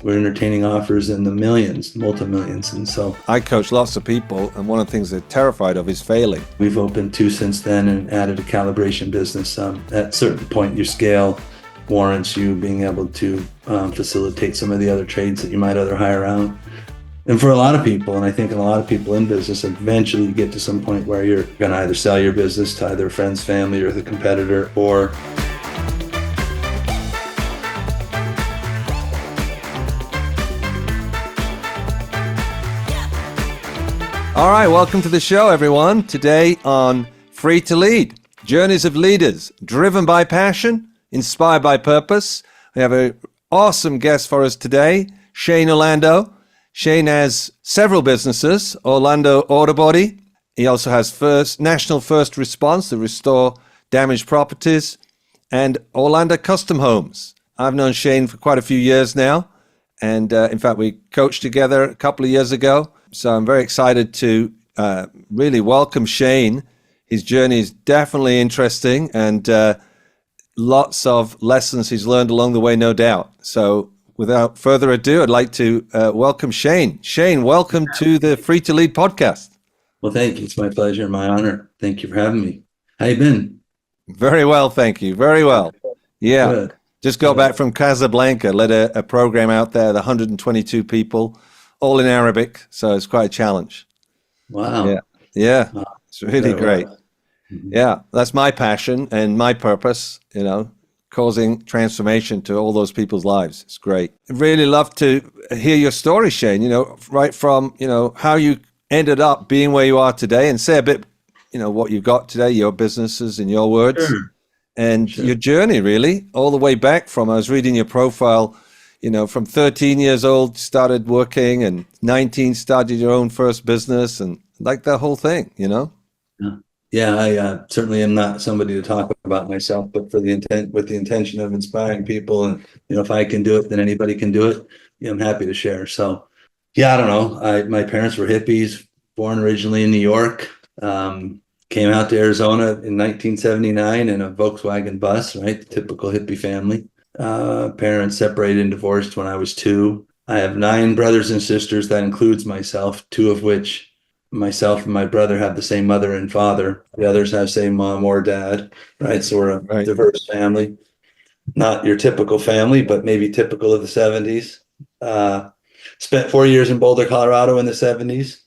we're entertaining offers in the millions, multi-millions. And so I coach lots of people, and one of the things they're terrified of is failing. we've opened 2 since then and added a calibration business. At a certain point, your scale warrants you being able to facilitate some of the other trades that you might other hire out. And for a lot of people, and I think a lot of people in business, eventually you get to some point where you're going to either sell your business to either friends, family, or the competitor, or All right, welcome to the show, everyone. Today on Free to Lead, Journeys of Leaders, driven by passion, inspired by purpose. We have an awesome guest for us today, Shane Orlando. Shane has several businesses, Orlando Auto Body. He also has National First Response to restore damaged properties, and Orlando Custom Homes. I've known Shane for quite a few years now, and in fact, we coached together a couple of years ago. So I'm very excited to really welcome Shane. His journey is definitely interesting, and lots of lessons he's learned along the way, no doubt. So without further ado, I'd like to welcome Shane. Shane, welcome to the Free to Lead podcast. well, thank you. It's my pleasure, my honor. Thank you for having me. How you been? Very well, thank you. Very well. Yeah. Good. Just got back from Casablanca, led a program out there, the 122 people, all in Arabic. So it's quite a challenge. Wow. Yeah. Wow. It's really great. Yeah, that's my passion and my purpose, causing transformation to all those people's lives. It's great. I'd really love to hear your story, Shane, right from, how you ended up being where you are today, and say a bit, what you've got today, your businesses in your words, and your journey really, all the way back from, I was reading your profile, from 13 years old, started working, and 19 started your own first business, and like the whole thing, Yeah, I certainly am not somebody to talk about myself, but with the intention of inspiring people, and if I can do it, then anybody can do it. I'm happy to share. So, I don't know. My parents were hippies, born originally in New York. Came out to Arizona in 1979 in a Volkswagen bus, right? The typical hippie family. Parents separated and divorced when I was 2. I have 9 brothers and sisters. That includes myself, 2 of which myself and my brother have the same mother and father. The others have same mom or dad, right? So we're a diverse family. Not your typical family, but maybe typical of the 70s. Spent 4 years in Boulder, Colorado in the 70s.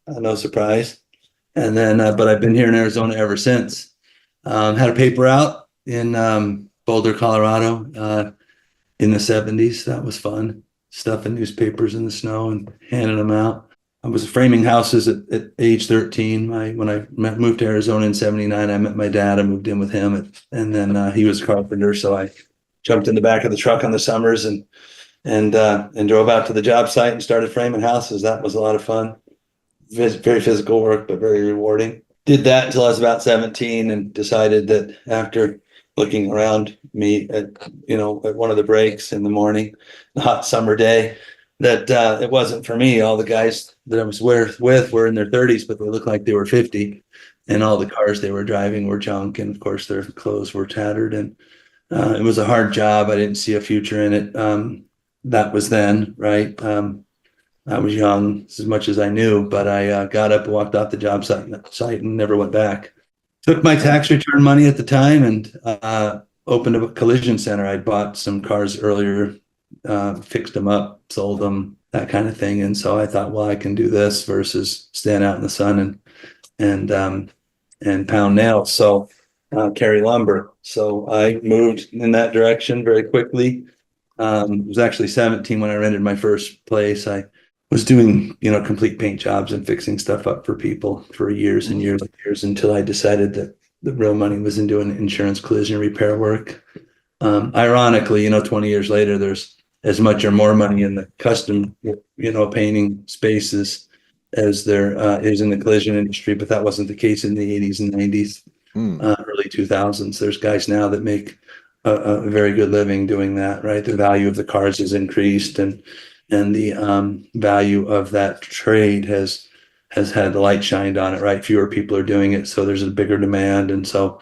No surprise. And then, but I've been here in Arizona ever since. Had a paper out in Boulder, Colorado in the 70s. That was fun. Stuffing newspapers in the snow and handing them out. I was framing houses at age 13. When I moved to Arizona in 79, I met my dad. I moved in with him, and then he was a carpenter. So I jumped in the back of the truck on the summers and drove out to the job site and started framing houses. That was a lot of fun. Very physical work, but very rewarding. Did that until I was about 17 and decided that after looking around me at one of the breaks in the morning, the hot summer day, that it wasn't for me. All the guys that I was with were in their 30s, but they looked like they were 50, and all the cars they were driving were junk, and of course their clothes were tattered, and it was a hard job. I didn't see a future in it. That was then, right? I was young, as much as I knew, but I got up and walked off the job site and never went back. Took my tax return money at the time and opened a collision center. I bought some cars earlier, fixed them up, sold them, that kind of thing. And so I thought, well, I can do this versus stand out in the sun and pound nails. So carry lumber. So I moved in that direction very quickly. I was actually 17 when I rented my first place. I was doing, complete paint jobs and fixing stuff up for people for years and years and years until I decided that the real money was in doing insurance collision repair work. Ironically, 20 years later, there's as much or more money in the custom, painting spaces as there is in the collision industry, but that wasn't the case in the 80s and 90s, early 2000s. There's guys now that make a very good living doing that, right? The value of the cars has increased, and the value of that trade has had the light shined on it, right? Fewer people are doing it, so there's a bigger demand. And so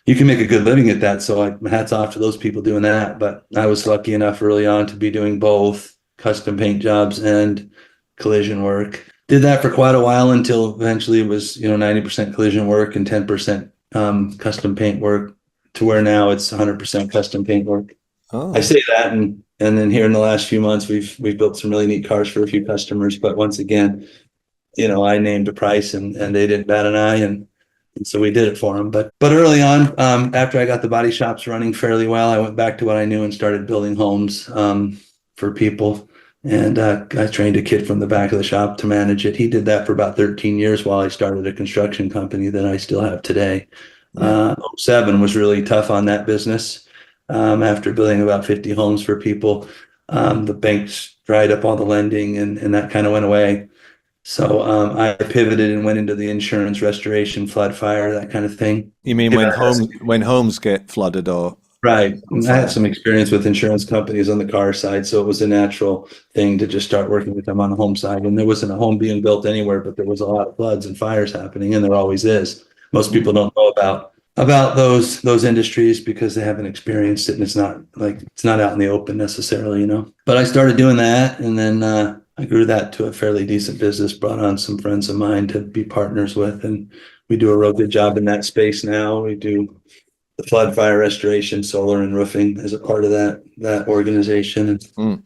you can make a good living at that. So hats off to those people doing that. But I was lucky enough early on to be doing both custom paint jobs and collision work. Did that for quite a while until eventually it was, 90% collision work and 10% custom paint work, to where now it's 100% custom paint work. I Oh, say that, and then here in the last few months, we've built some really neat cars for a few customers. But once again, I named a price and they didn't bat an eye, and so we did it for them. But early on, after I got the body shops running fairly well, I went back to what I knew and started building homes for people. And I trained a kid from the back of the shop to manage it. He did that for about 13 years while I started a construction company that I still have today. yeah. '07 was really tough on that business. After building about 50 homes for people, the banks dried up all the lending, and that kind of went away. So I pivoted and went into the insurance, restoration, flood, fire, that kind of thing. You mean If when homes get flooded or Right. on I had fire? some experience with insurance companies on the car side, so it was a natural thing to just start working with them on the home side. And there wasn't a home being built anywhere, but there was a lot of floods and fires happening, and there always is. Most Mm. people don't know about those industries because they haven't experienced it, and it's not out in the open necessarily. But I started doing that, and then I grew that to a fairly decent business, brought on some friends of mine to be partners with, and we do a real good job in that space now. We do the flood, fire restoration, solar, and roofing as a part of that organization, and Mm.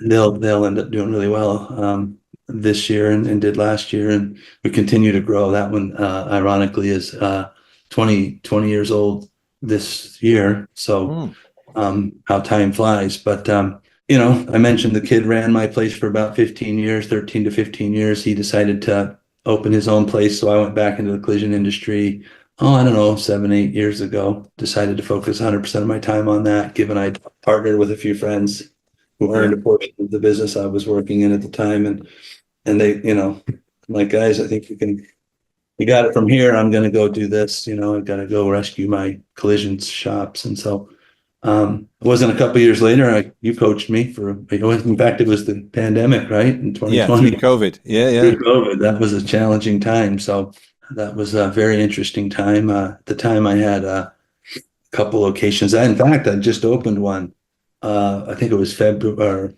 they'll end up doing really well this year and did last year, and we continue to grow. That one, ironically, is 20 years old this year. So Mm. how time flies. But I mentioned the kid ran my place for about 15 years, 13 to 15 years. He decided to open his own place, so I went back into the collision industry. Oh, I don't know, 7, 8 years ago. Decided to focus 100% of my time on that, given I partnered with a few friends who Yeah. earned a portion of the business I was working in at the time, and they, like, guys, I think you got it from here. I'm going to go do this. I've got to go rescue my collision shops. And so it wasn't a couple years later, you coached me in fact, it was the pandemic, right? In Yeah, through 2020, COVID. Yeah, yeah. through COVID, that was a challenging time. So that was a very interesting time. At the time I had a couple locations. In fact, I just opened one. I think it was February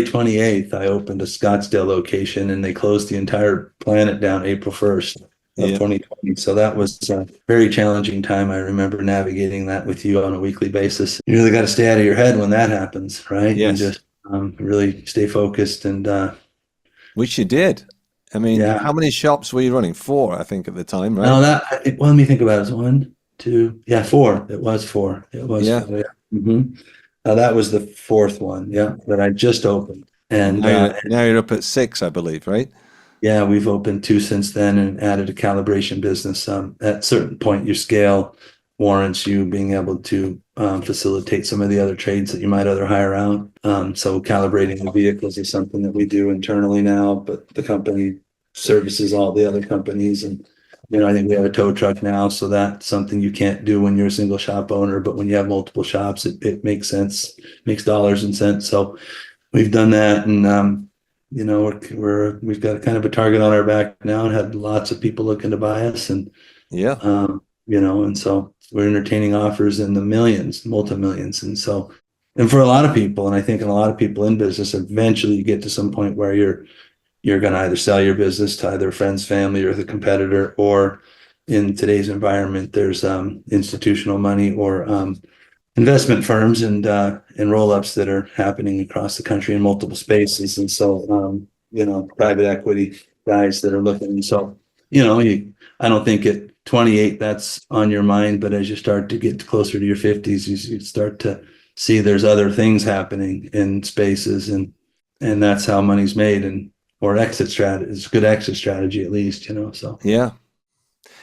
28th, I opened a Scottsdale location, and they closed the entire planet down April 1st of Yeah. 2020. So that was a very challenging time. I remember navigating that with you on a weekly basis. You really got to stay out of your head when that happens, right? And Yes. just really stay focused. And Which you did. I mean, yeah, how many shops were you running? Four, I think, at the time, right? no, well, let me think about it. It was one, two, yeah, four. It was four. It was Yeah. four. Yeah. That was the fourth one. Yeah, that I just opened. And And now you're up at six, I believe, right? yeah, we've opened two since then and added a calibration business. At a certain point, your scale warrants you being able to facilitate some of the other trades that you might other hire out. So calibrating the vehicles is something that we do internally now, but the company services all the other companies. And I think we have a tow truck now, so that's something you can't do when you're a single shop owner. But when you have multiple shops, it makes sense, makes dollars and cents. So we've done that, and we've got kind of a target on our back now, and had lots of people looking to buy us, and Yeah. and so we're entertaining offers in the millions, multi-millions, and for a lot of people, and I think in a lot of people in business, eventually you get to some point where you're going to either sell your business to either friends, family, or the competitor, or in today's environment, there's institutional money or investment firms and roll-ups that are happening across the country in multiple spaces. And so private equity guys that are looking. And so I don't think at 28 that's on your mind, but as you start to get closer to your 50s, you start to see there's other things happening in spaces, and that's how money's made, and or exit strategy. It's a good exit strategy, at least. So Yeah.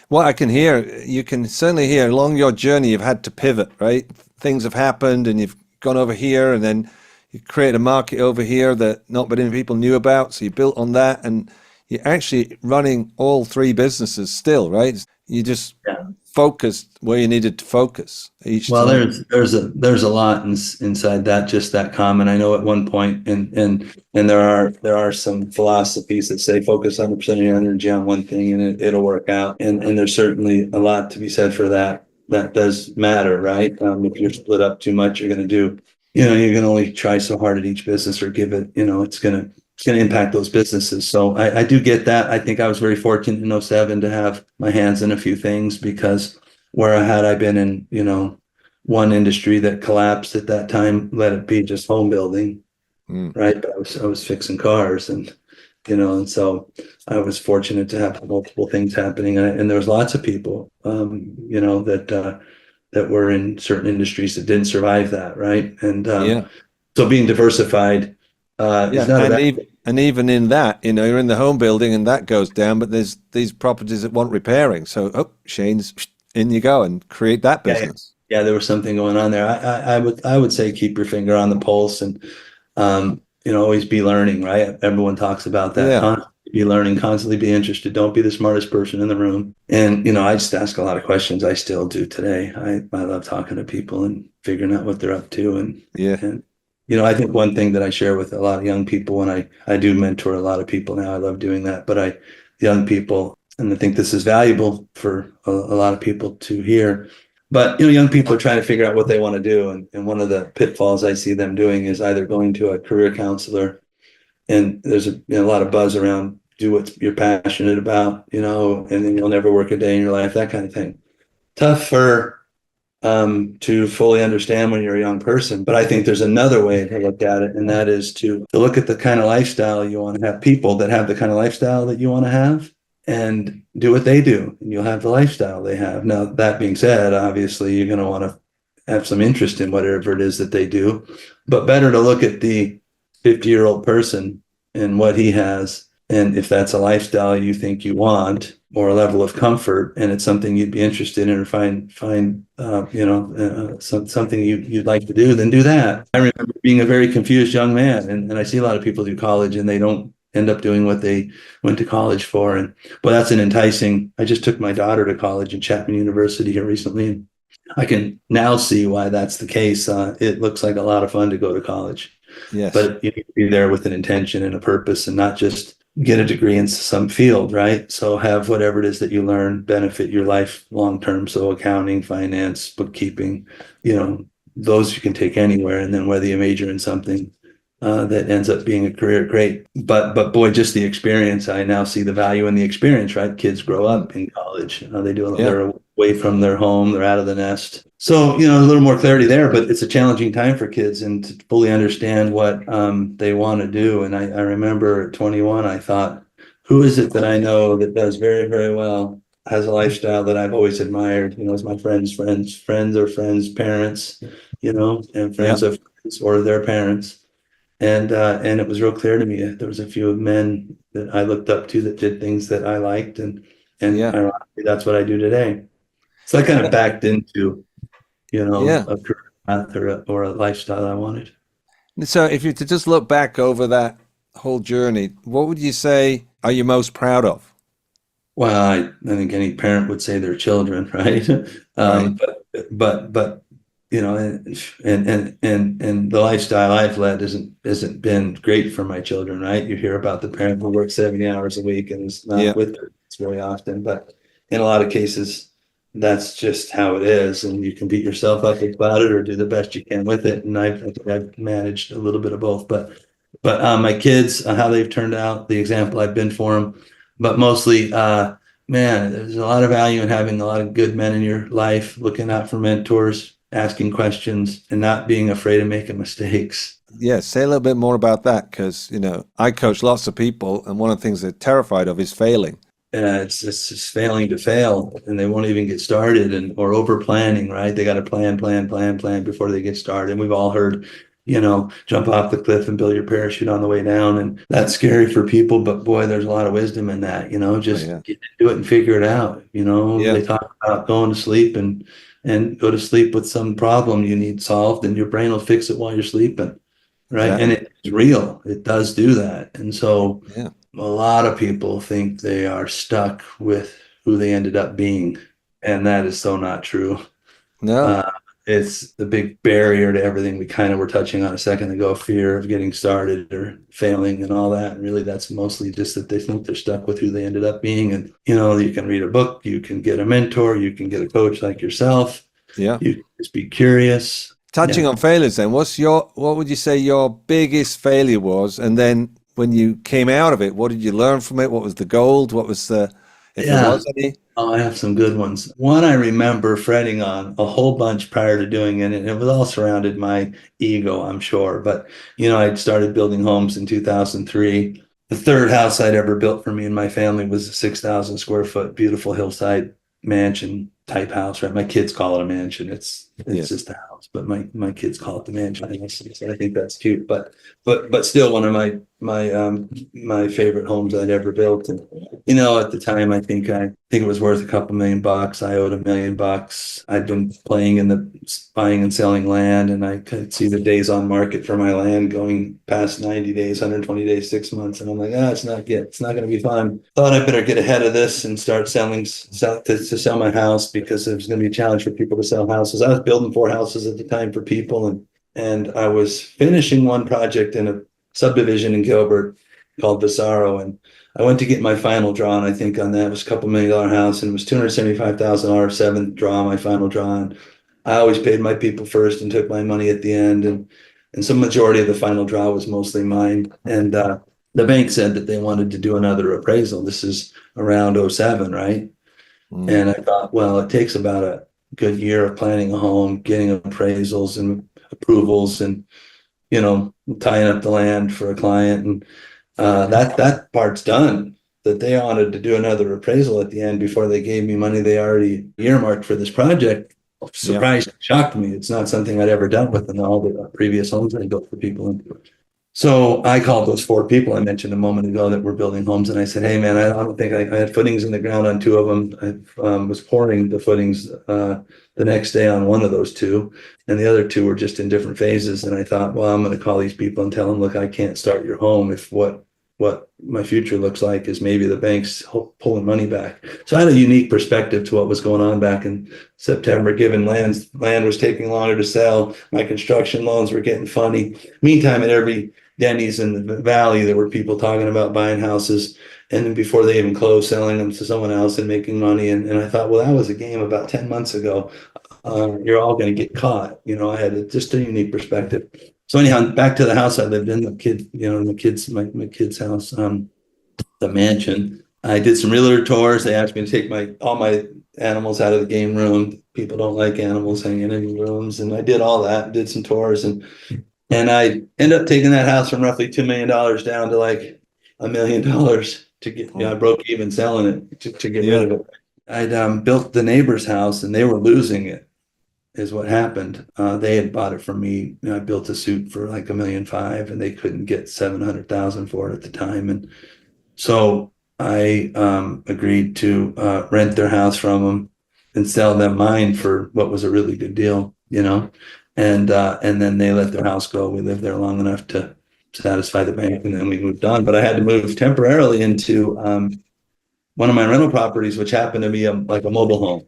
What I can hear, you can certainly hear along your journey, you've had to pivot, right? Things have happened and you've gone over here, and then you create a market over here that not many people knew about. So you built on that, and you're actually running all three businesses still, right? You just yeah. focused where you needed to focus each Well, time. there's a lot inside that, just that comment. I know at one point, and there are some philosophies that say focus 100% of your energy on one thing and it'll work out. And there's certainly a lot to be said for that. that does matter, right? If you're split up too much, you're going to do, you're going to only try so hard at each business or give it, it's going to impact those businesses. So I do get that. I think I was very fortunate in '07 to have my hands in a few things, because where had I been in, one industry that collapsed at that time, let it be just home building, right? But I was fixing cars, and so I was fortunate to have multiple things happening, and there was lots of people, that were in certain industries that didn't survive that, right? And Yeah. so being diversified is Yeah, not a and bad. even in that, you're in the home building and that goes down, but there's these properties that want repairing. So, Shane's in you go and create that Yeah, business. yeah, there was something going on there. I would say keep your finger on the pulse, and always be learning, right? Everyone talks about that. Yeah, Constantly be learning, constantly be interested. Don't be the smartest person in the room. And I just ask a lot of questions. I still do today. I love talking to people and figuring out what they're up to. And yeah, and I think one thing that I share with a lot of young people, when I do mentor a lot of people now, I love doing that. But young people, and I think this is valuable for a lot of people to hear. But young people are trying to figure out what they want to do, and one of the pitfalls I see them doing is either going to a career counselor, and there's a lot of buzz around do what you're passionate about, and then you'll never work a day in your life, that kind of thing. Tougher to fully understand when you're a young person, but I think there's another way to look at it, and that is to look at the kind of lifestyle you want to have. People that have the kind of lifestyle that you want to have, and do what they do, and you'll have the lifestyle they have. Now, that being said, obviously you're going to want to have some interest in whatever it is that they do, but better to look at the 50-year-old person and what he has, and if that's a lifestyle you think you want, or a level of comfort, and it's something you'd be interested in, or find something you'd like to do, then do that. I remember being a very confused young man, and I see a lot of people do college and they don't end up doing what they went to college for. And but that's an enticing. I just took my daughter to college in Chapman University here recently, and I can now see why that's the case. It looks like a lot of fun to go to college, yes, but you need to be there with an intention and a purpose, and not just get a degree in some field, right? So have whatever it is that you learn benefit your life long term. So accounting, finance, bookkeeping, those you can take anywhere. And then whether you major in something that ends up being a career, great. But boy, just the experience. I now see the value in the experience, right? Kids grow up in college. yeah, They're away from their home, they're out of the nest. So, a little more clarity there, but it's a challenging time for kids, and to fully understand what they want to do. And I remember at 21, I thought, who is it that I know that does very, very well, has a lifestyle that I've always admired, as my friends or friends' parents, and yeah, friends of friends or their parents. And it was real clear to me. There was a few men that I looked up to that did things that I liked, and yeah, ironically, that's what I do today. So I kind of backed into, yeah. a career path or a lifestyle I wanted. So, if you to just look back over that whole journey, what would you say are you most proud of? Well, I think any parent would say their children, right? Right. But and the lifestyle I've led isn't been great for my children, right? You hear about the parent who works 70 hours a week and is Yeah. not with their kids very often, but in a lot of cases, that's just how it is, and you can beat yourself up about it or do the best you can with it. And I've managed a little bit of both, but my kids, how they've turned out, the example I've been for them, but mostly, man, there's a lot of value in having a lot of good men in your life, looking out for mentors, asking questions, and not being afraid of making mistakes. Yeah, say a little bit more about that because, I coach lots of people, and one of the things they're terrified of is failing. It's just failing to fail, and they won't even get started, or over planning, right? They got to plan before they get started. And we've all heard, jump off the cliff and build your parachute on the way down, and that's scary for people. But boy, there's a lot of wisdom in that. Oh, Just yeah. get into it and figure it out. Yeah, They talk about going to sleep and go to sleep with some problem you need solved, and your brain will fix it while you're sleeping, right? And exactly. it's real. It does do that, and so Yeah. a lot of people think they are stuck with who they ended up being, and that is so not true. No. Uh, it's the big barrier to everything we kind of were touching on a second ago, fear of getting started or failing and all that. And really, that's mostly just that they think they're stuck with who they ended up being. And, you can read a book, you can get a mentor, you can get a coach like yourself. Yeah. You can just be curious. Touching on failures then, what would you say your biggest failure was? And then when you came out of it, what did you learn from it? What was the gold? What was if there was any? Oh, I have some good ones. One I remember fretting on a whole bunch prior to doing it, and it was all surrounded my ego, I'm sure. But, I'd started building homes in 2003. The third house I'd ever built for me and my family was a 6,000 square foot, beautiful hillside mansion type house, right? My kids call it a mansion. It's just a house, but my kids call it the mansion. I think that's cute, but still one of my favorite homes I'd ever built. And at the time, I think it was worth a couple $1,000,000. I owed $1 million. I'd been playing in the buying and selling land, and I could see the days on market for my land going past 90 days, 120 days, 6 months, and I'm like, it's not good. It's not going to be fun. Thought I better get ahead of this and start to sell my house, because it was going to be a challenge for people to sell houses. I was building 4 houses at the time for people, and I was finishing one project in a subdivision in Gilbert called Vasaro, and I went to get my final draw, and I think on that, it was a couple $1 million house, and it was $275,000, seventh draw, my final draw. And I always paid my people first and took my money at the end, and some majority of the final draw was mostly mine. And the bank said that they wanted to do another appraisal. This is around '07, right? And I thought, well, it takes about a good year of planning a home, getting appraisals and approvals, and tying up the land for a client, and that part's done. That they wanted to do another appraisal at the end before they gave me money they already earmarked for this project surprised, shocked me. It's not something I'd ever done with in all the previous homes I built for people. So I called those 4 people I mentioned a moment ago that were building homes, and I said, hey man, I don't think I had footings in the ground on 2 of them. I was pouring the footings the next day on one of those 2, and the other 2 were just in different phases. And I thought, well, I'm going to call these people and tell them, look, I can't start your home if what my future looks like is maybe the bank's pulling money back. So I had a unique perspective to what was going on back in September, given land was taking longer to sell. My construction loans were getting funny. Meantime, at every Denny's in the valley, there were people talking about buying houses, and then before they even closed, selling them to someone else and making money. And I thought, well, that was a game about 10 months ago. You're all going to get caught. I had just a unique perspective. So anyhow, back to the house I lived in, my kid's house, the mansion. I did some realtor tours. They asked me to take all my animals out of the game room. People don't like animals hanging in rooms, and I did all that. Did some tours, and I ended up taking that house from roughly $2 million down to like $1 million to get. I broke even selling it to get rid of it. I'd built the neighbor's house, and they were losing it. Is what happened. They had bought it from me. I built a suit for like $1.5 million, and they couldn't get $700,000 for it at the time. And so I agreed to rent their house from them and sell them mine for what was a really good deal, And then they let their house go. We lived there long enough to satisfy the bank, and then we moved on. But I had to move temporarily into one of my rental properties, which happened to be like a mobile home,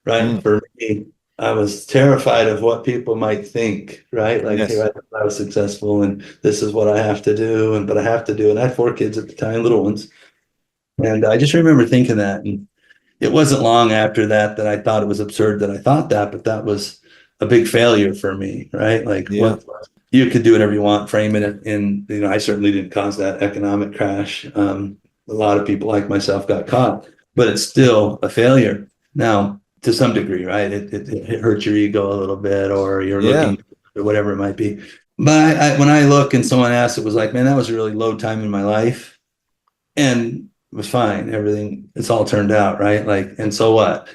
right? For me, I was terrified of what people might think, right? Like, hey, I was successful, and this is what I have to do, but I have to do. And I had 4 kids at the time, little ones. And I just remember thinking that. And it wasn't long after that I thought it was absurd that I thought that, but that was a big failure for me, right? Like, what you could do whatever you want, frame it in, I certainly didn't cause that economic crash. A lot of people like myself got caught, but it's still a failure. Now, to some degree, right? It hurts your ego a little bit, or you're looking, or whatever it might be. But when I look and someone asks, it was like, man, that was a really low time in my life, and it was fine. Everything, it's all turned out, right? Like, and so what?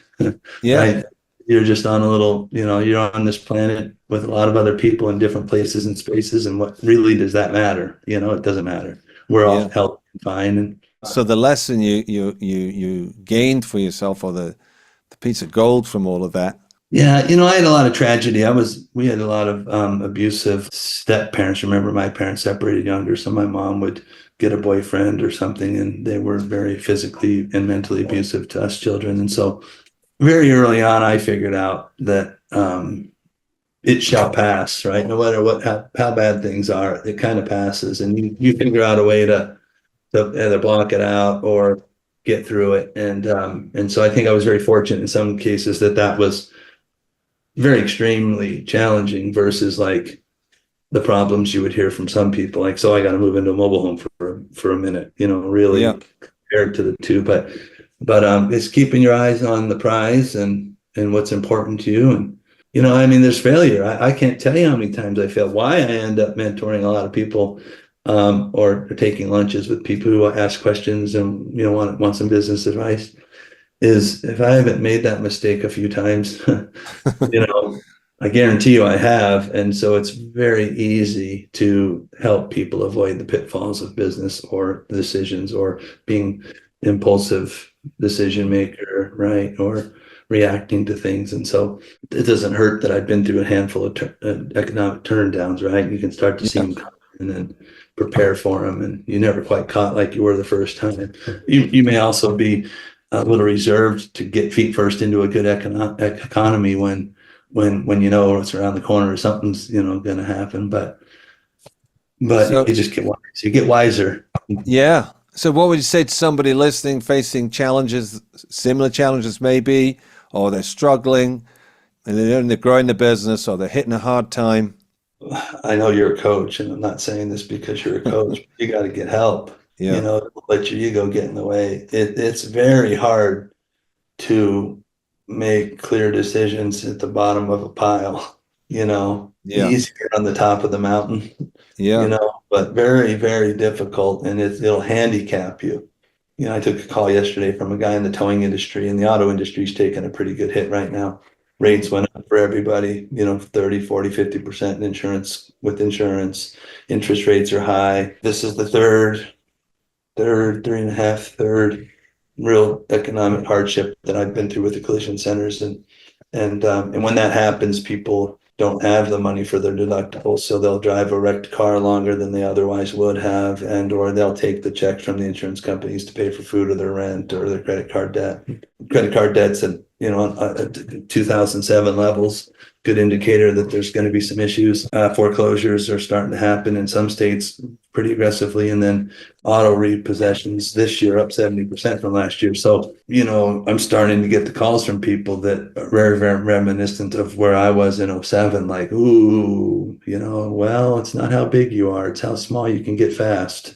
Right? You're just on a little, you're on this planet with a lot of other people in different places and spaces, and what really does that matter? It doesn't matter. We're all healthy and fine. And so the lesson you gained for yourself, or the piece of gold from all of that? Yeah, I had a lot of tragedy. We had a lot of abusive step parents. Remember, my parents separated younger, so my mom would get a boyfriend or something, and they were very physically and mentally abusive to us children. And so very early on, I figured out that it shall pass, right? No matter how bad things are, it kind of passes, and you figure out a way to either block it out or get through it. And so I think I was very fortunate in some cases that was very extremely challenging versus like the problems you would hear from some people, like, so I got to move into a mobile home for a minute, really Yeah. compared to the two. But it's keeping your eyes on the prize and what's important to you. And I mean, there's failure. I can't tell you how many times I failed. Why I end up mentoring a lot of people, or taking lunches with people who ask questions and want some business advice, is if I haven't made that mistake a few times, you know, I guarantee you I have. And so it's very easy to help people avoid the pitfalls of business or decisions or being impulsive decision maker, right? Or reacting to things. And so it doesn't hurt that I've been through a handful of economic turndowns, right? You can start to see Yeah. them come and then prepare for them. And you never quite caught like you were the first time. You may also be a little reserved to get feet first into a good economy when you know it's around the corner or something's going to happen, but So you just get wise. You get wiser. yeah. So what would you say to somebody listening, facing challenges, similar challenges maybe, or they're struggling and they're growing the business or they're hitting a hard time? I know you're a coach, and I'm not saying this because you're a coach. You got to get help. Yeah. Don't let your ego get in the way. It's very hard to make clear decisions at the bottom of a pile. Yeah. Easier on the top of the mountain. Yeah. But very, very difficult, and it'll handicap you. I took a call yesterday from a guy in the towing industry, and the auto industry is taking a pretty good hit right now. Rates went up for everybody, 30, 40, 50% in insurance with insurance. Interest rates are high. This is the three and a half, third real economic hardship that I've been through with the collision centers. And when that happens, people don't have the money for their deductibles, so they'll drive a wrecked car longer than they otherwise would have, or they'll take the checks from the insurance companies to pay for food or their rent or their credit card debt. Credit card debt's at 2007 levels. Good indicator that there's going to be some issues. Foreclosures are starting to happen in some states pretty aggressively, and then auto repossessions this year up 70% from last year. So, I'm starting to get the calls from people that are very, very reminiscent of where I was in '07, like, ooh, well, it's not how big you are, it's how small you can get fast,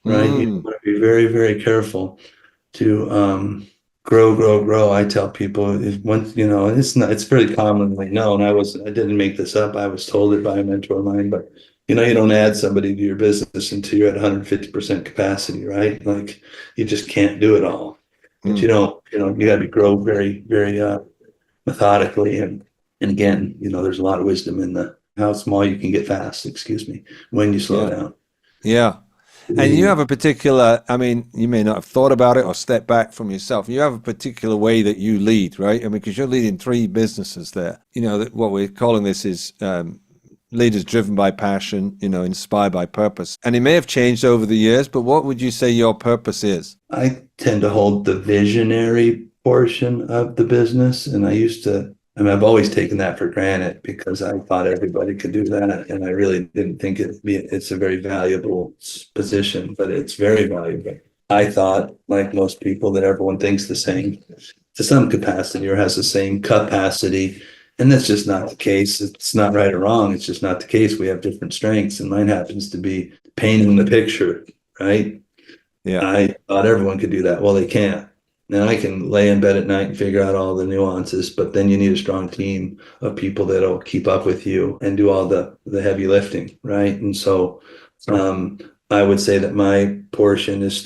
right? You Mm. want to be very, very careful to grow. I tell people it's very commonly known. I didn't make this up. I was told it by a mentor of mine, but you don't add somebody to your business until you're at 150% capacity, right? Like you just can't do it all. But Mm. you got to grow very, very methodically. And again, there's a lot of wisdom in the how small you can get fast, excuse me, when you slow Yeah. down. Yeah. And you have a particular, I mean, you may not have thought about it or stepped back from yourself. You have a particular way that you lead, right? I mean, because you're leading 3 businesses there. What we're calling this is leaders driven by passion, inspired by purpose. And it may have changed over the years, but what would you say your purpose is? I tend to hold the visionary portion of the business, and I've always taken that for granted because I thought everybody could do that, and I really didn't think it's a very valuable position, but it's very valuable. I thought, like most people, that everyone thinks the same to some capacity or has the same capacity, and that's just not the case. It's not right or wrong. It's just not the case. We have different strengths, and mine happens to be painting the picture, right? Yeah. I thought everyone could do that. Well, they can't. And I can lay in bed at night and figure out all the nuances, but then you need a strong team of people that'll keep up with you and do all the heavy lifting, right? And so I would say that my portion is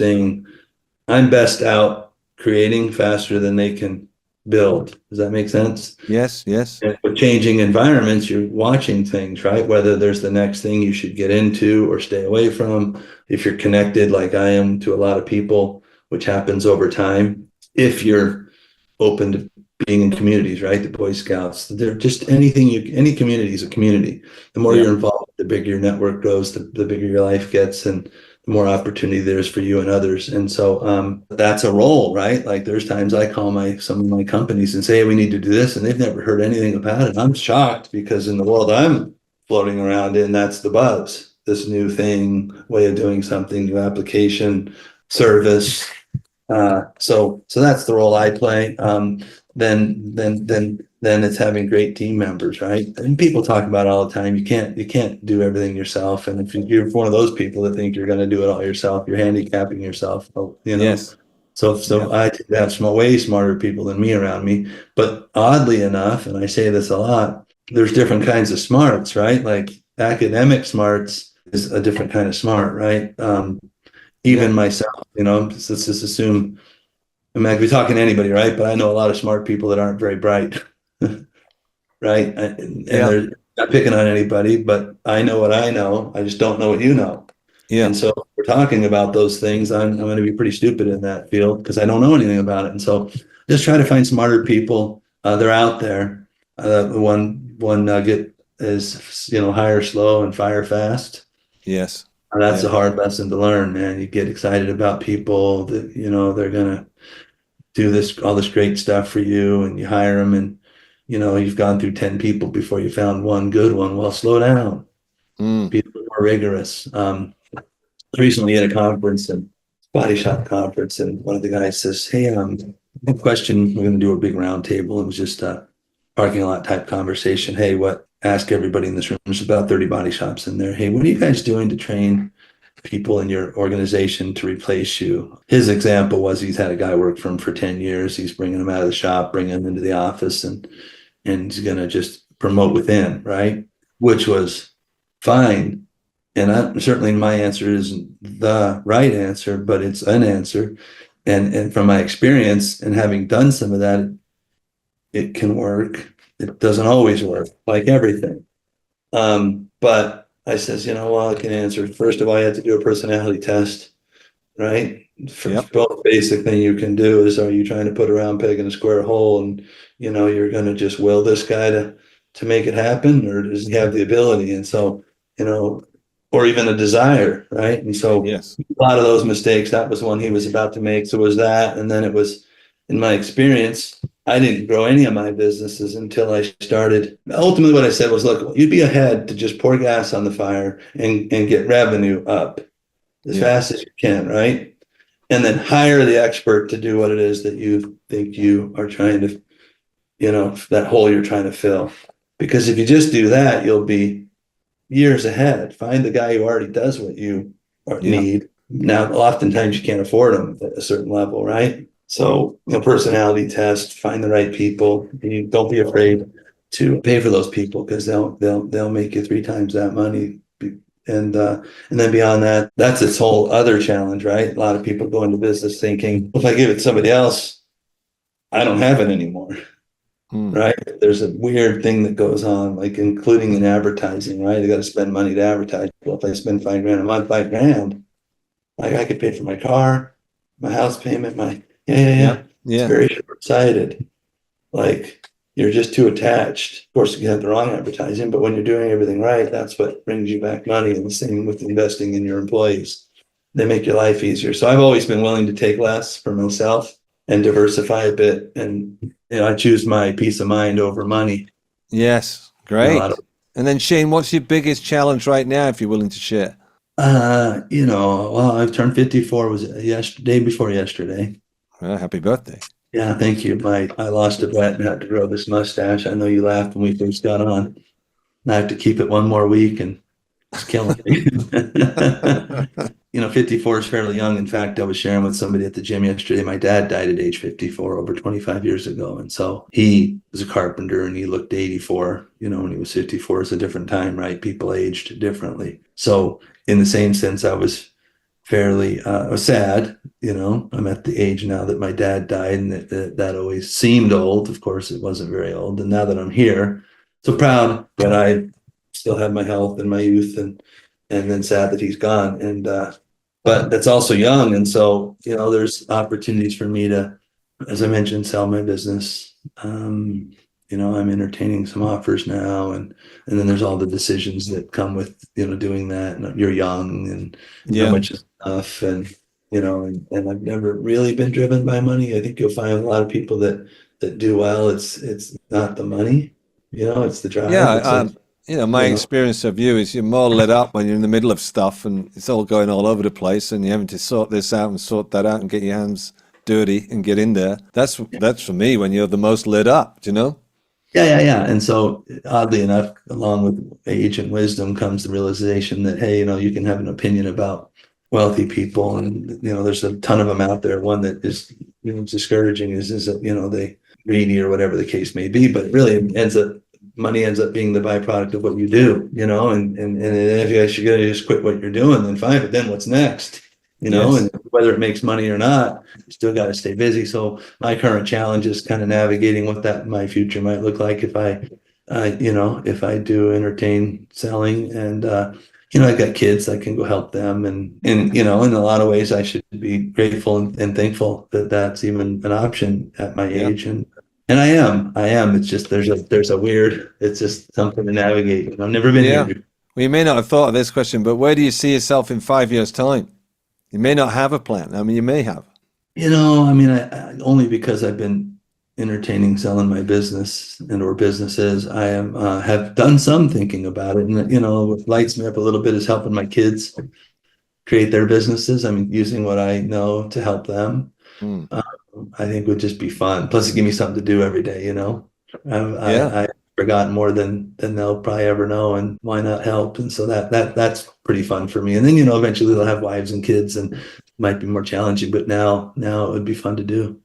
I'm best out creating faster than they can build. Does that make sense? Yes, yes. And with changing environments, you're watching things, right? Whether there's the next thing you should get into or stay away from. If you're connected, like I am, to a lot of people, which happens over time. If you're open to being in communities, right? The Boy Scouts, they're just any community is a community. The more Yeah. you're involved, the bigger your network grows, the bigger your life gets. And the more opportunity there's for you and others. And so that's a role, right? Like there's times I call some of my companies and say, hey, we need to do this, and they've never heard anything about it. I'm shocked because in the world I'm floating around in, that's the buzz. This new thing, way of doing something, new application, service. So that's the role I play. Then it's having great team members, right? And people talk about it all the time. You can't do everything yourself. And if you're one of those people that think you're going to do it all yourself, you're handicapping yourself. Yes. So Yeah. I tend to have some way smarter people than me around me. But oddly enough, and I say this a lot, there's different kinds of smarts, right? Like academic smarts is a different kind of smart, right? Even myself, let's just assume, I mean, I could be talking to anybody, right? But I know a lot of smart people that aren't very bright, right? And they're not picking on anybody, but I know what I know. I just don't know what you know. Yeah. And so if we're talking about those things, I'm going to be pretty stupid in that field because I don't know anything about it. And so just try to find smarter people. They're out there. One nugget is, hire slow and fire fast. Yes. That's a hard lesson to learn, man. You get excited about people that, they're going to do all this great stuff for you, and you hire them, and, you've gone through 10 people before you found one good one. Well, slow down. Be a little more rigorous. Recently at a conference, and body shop conference, and one of the guys says, hey, question, we're going to do a big round table. It was just a parking lot type conversation. Hey, ask everybody in this room, there's about 30 body shops in there. Hey, what are you guys doing to train people in your organization to replace you? His example was he's had a guy work for him for 10 years. He's bringing him out of the shop, bringing him into the office, and he's going to just promote within, right? Which was fine. And certainly my answer isn't the right answer, but it's an answer. And from my experience and having done some of that, it can work. It doesn't always work, like everything. But I says, I can answer. First of all, you have to do a personality test, right? Both basic thing you can do is, are you trying to put a round peg in a square hole, and you're going to just will this guy to make it happen, or does he have the ability? And so, or even a desire, right? And so a lot of those mistakes, that was one he was about to make. So it was that, and then it was, in my experience, I didn't grow any of my businesses until I started. Ultimately, what I said was, look, you'd be ahead to just pour gas on the fire and get revenue up as fast as you can, right? And then hire the expert to do what it is that you think you are trying to, that hole you're trying to fill. Because if you just do that, you'll be years ahead. Find the guy who already does what you need. Now, oftentimes you can't afford them at a certain level, right? So, personality test, find the right people. You don't be afraid to pay for those people, because they'll make you 3 times that money. And then beyond that, that's its whole other challenge, right? A lot of people go into business thinking, if I give it to somebody else, I don't have it anymore. Right? There's a weird thing that goes on, like including in advertising, right? You got to spend money to advertise. Well, if I spend $5,000 a month, $5,000, like I could pay for my car, my house payment, it's very short-sighted. Like, you're just too attached. Of course, you have the wrong advertising, but when you're doing everything right, that's what brings you back money. And the same with investing in your employees. They make your life easier. So I've always been willing to take less for myself and diversify a bit. And I choose my peace of mind over money. Yes, great. And then Shane, what's your biggest challenge right now, if you're willing to share? Well, I've turned 54. Was day before yesterday. Well, happy birthday. Yeah, thank you. I lost a bet and had to grow this mustache. I know you laughed when we first got on. I have to keep it one more week, and it's killing me. 54 is fairly young. In fact, I was sharing with somebody at the gym yesterday. My dad died at age 54 over 25 years ago. And so he was a carpenter, and he looked 84, when he was 54. It's a different time, right? People aged differently. So in the same sense, I was fairly sad. I'm at the age now that my dad died, and that always seemed old. Of course, it wasn't very old. And now that I'm here, so proud that I still have my health and my youth, and then sad that he's gone. And but that's also young. And so, there's opportunities for me to, as I mentioned, sell my business, I'm entertaining some offers now, and then there's all the decisions that come with, doing that. And you're young, and how Yeah. much is enough, and I've never really been driven by money. I think you'll find a lot of people that do well. It's not the money, it's the drive. Yeah. It's like, My experience of you is you're more lit up when you're in the middle of stuff and it's all going all over the place and you're having to sort this out and sort that out and get your hands dirty and get in there. That's for me when you're the most lit up, do you know? yeah. And so oddly enough, along with age and wisdom comes the realization that, hey, you can have an opinion about wealthy people, and there's a ton of them out there. One that is discouraging is that they greedy or whatever the case may be, but really money ends up being the byproduct of what you do, and if you're gonna just quit what you're doing, then fine, but then what's next? Yes. And whether it makes money or not, you still got to stay busy. So my current challenge is kind of navigating what my future might look like if I do entertain selling, and I've got kids, I can go help them, and in a lot of ways I should be grateful and thankful that that's even an option at my Yeah. age, and I am. It's just it's just something to navigate. I've never been Yeah. here. Well, you may not have thought of this question, but where do you see yourself in 5 years' time? You may not have a plan. I mean, you may have. I only because I've been entertaining selling my business or businesses, I am have done some thinking about it, and what lights me up a little bit is helping my kids create their businesses. I mean, using what I know to help them. Mm. I think would just be fun. Plus, it give me something to do every day. Yeah. I've forgotten more than they'll probably ever know, and why not help? And so that's pretty fun for me. And then eventually they'll have wives and kids, and it might be more challenging. But now it would be fun to do.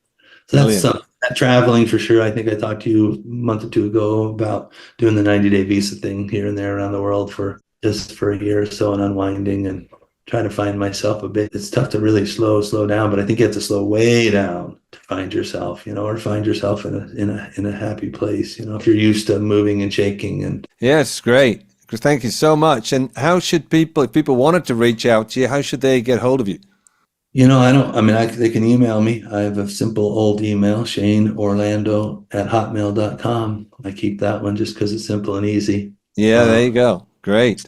So that's that traveling for sure. I think I talked to you a month or two ago about doing the 90-day visa thing here and there around the world for a year or so, and unwinding and trying to find myself a bit. It's tough to really slow down, but I think you have to slow way down to find yourself, or find yourself in a happy place, if you're used to moving and shaking. And Yes, great. Thank you so much. And how should people, if people wanted to reach out to you, how should they get hold of you? they can email me. I have a simple old email, shaneorlando@hotmail.com. I keep that one just because it's simple and easy. Yeah, there you go. Great.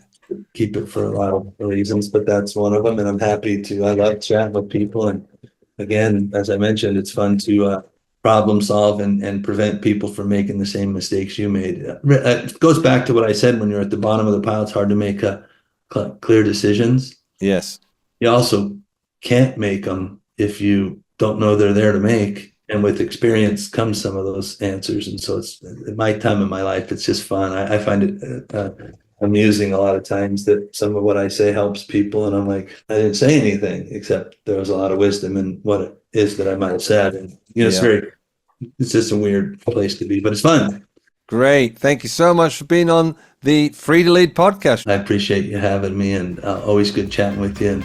Keep it for a lot of reasons, but that's one of them. And I'm happy to, I love chatting with people. And again, as I mentioned, it's fun to problem solve and prevent people from making the same mistakes you made. It goes back to what I said, when you're at the bottom of the pile, it's hard to make clear decisions. Yes. You also can't make them if you don't know they're there to make. And with experience comes some of those answers. And so it's, at my time in my life, it's just fun. I find it amusing a lot of times that some of what I say helps people, and I'm like, I didn't say anything, except there was a lot of wisdom in what it is that I might have said. And it's just a weird place to be, but it's fun. Great. Thank you so much for being on the Free to Lead podcast. I appreciate you having me, and always good chatting with you. And